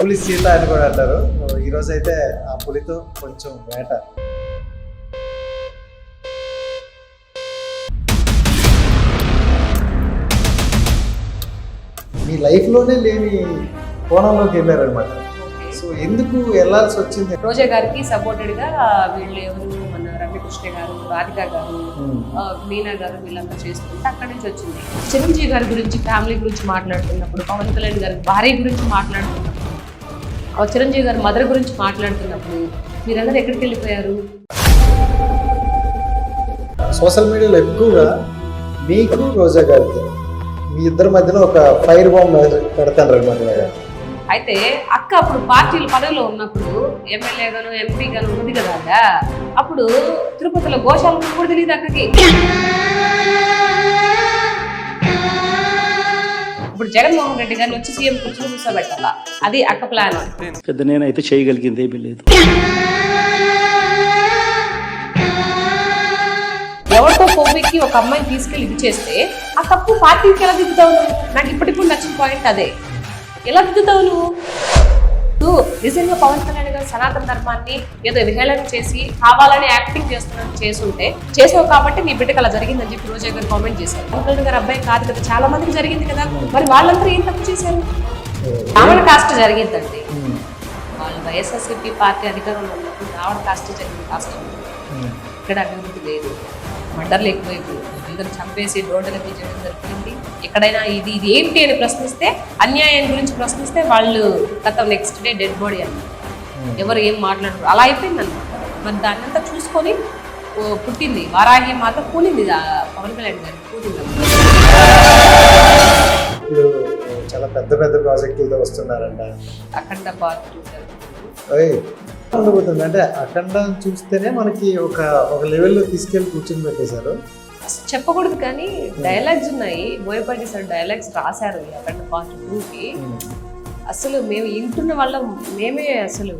పులి సీత అని కూడా అంటారు. ఈరోజు అయితే ఆ పులితో కొంచెం వేట. మీ లైఫ్లోనే లేని కోణంలోకి వెళ్ళారనమాట. సో ఎందుకు వెళ్ళాల్సి వచ్చింది? రోజా గారికి సపోర్టెడ్ గా వీళ్ళు ఎవరు మన రమ్యకృష్ణ గారు, రాధిక గారు, మీనా గారు వీళ్ళంతా చేస్తుంటే అక్కడి నుంచి వచ్చింది. చిరంజీవి గారి గురించి, ఫ్యామిలీ గురించి మాట్లాడుతున్నప్పుడు, పవన్ కళ్యాణ్ గారి భార్య గురించి మాట్లాడుతున్నప్పుడు, చిరంజీవి గారి మదర్ గురించి మాట్లాడుతున్నప్పుడు మీరందరూ ఎక్కడికి వెళ్ళిపోయారు? సోషల్ మీడియాలో ఎక్కువగా మీకు రోజా గారికి మీ ఇద్దరి మధ్యన ఒక ఫైర్ బాంబ్ పెడతాను అనమాట. అయితే అక్క అప్పుడు పార్టీల పదవిలో ఉన్నప్పుడు ఎమ్మెల్యే గాను, ఎంపీ గాను ఉంది కదా, అప్పుడు తిరుపతిలో గోశాల కూడా తెలియదు అక్కకి. ఇప్పుడు జగన్మోహన్ రెడ్డి గారిని వచ్చి సీఎం కూర్చొని కూర్చోబెట్టాలా, అది అక్క ప్లాన్. పెద్ద నేనైతే చేయగలిగింది ఏమీ లేదు. ఎవరితో కోవికి ఒక అమ్మాయిని తీసుకెళ్లి ఇది చేస్తే ఆ తప్పు పార్టీకి ఎలా దిద్దుతావు నువ్వు? నాకు ఇప్పటిప్పుడు నచ్చిన పాయింట్ అదే. ఎలా దిద్దుతావు నువ్వు? నిజంగా పవన్ కళ్యాణ్ గారు సనాతన ధర్మాన్ని ఏదో విహేళన చేసి కావాలని యాక్టింగ్ చేస్తుంటే చేసావు కాబట్టి నీ బిడ్డకు అలా జరిగిందని చెప్పి రోజా గారు కామెంట్ చేశారు. పవన్ కళ్యాణ్ గారు అబ్బాయి కాదు కదా, చాలా మందికి జరిగింది కదా, మరి వాళ్ళందరూ ఏం తప్పు చేశారు? రావణ కాస్ట్ జరిగిందండి. వాళ్ళు వైఎస్ఆర్సీపీ పార్టీ అధికారంలో ఉన్నప్పుడు రావణ కాస్ట్ జరిగింది. కాస్ట్ ఇక్కడ అభివృద్ధి లేదు, మర్డర్లు ఎక్కువైపోయి అందరూ చంపేసి రోడ్డుగా తీయడం జరిగింది. ఎక్కడైనా ఇది ఏంటి అని ప్రశ్నిస్తే, అన్యాయం గురించి ప్రశ్నిస్తే వాళ్ళు గత నెక్స్ట్ డే డెడ్ బాడీ అన్నారు. ఎవరు ఏం మాట్లాడరు, అలా అయిపోయింది అన్నమాట. మరి దాన్ని అంతా చూసుకొని పుట్టింది వారాహి మాత, కూలింది పవన్ కళ్యాణ్ గారి కూలింది. ఇప్పుడు చాలా పెద్ద పెద్ద ప్రాజెక్టులతో వస్తున్నారంట. అఖండ పార్ట్ ఉండబోతుంది అంటే అఖండ చూస్తేనే మనకి ఒక లెవెల్లో తీసుకెళ్ళి కూర్చొని పెట్టేశారు. అసలు చెప్పకూడదు కానీ డైలాగ్స్ ఉన్నాయి. బోయపాటి సార్ డైలాగ్స్ రాశారు అఖండ పార్ట్ 2కి. అసలు మేము వింటున్న వాళ్ళం మేమే అసలు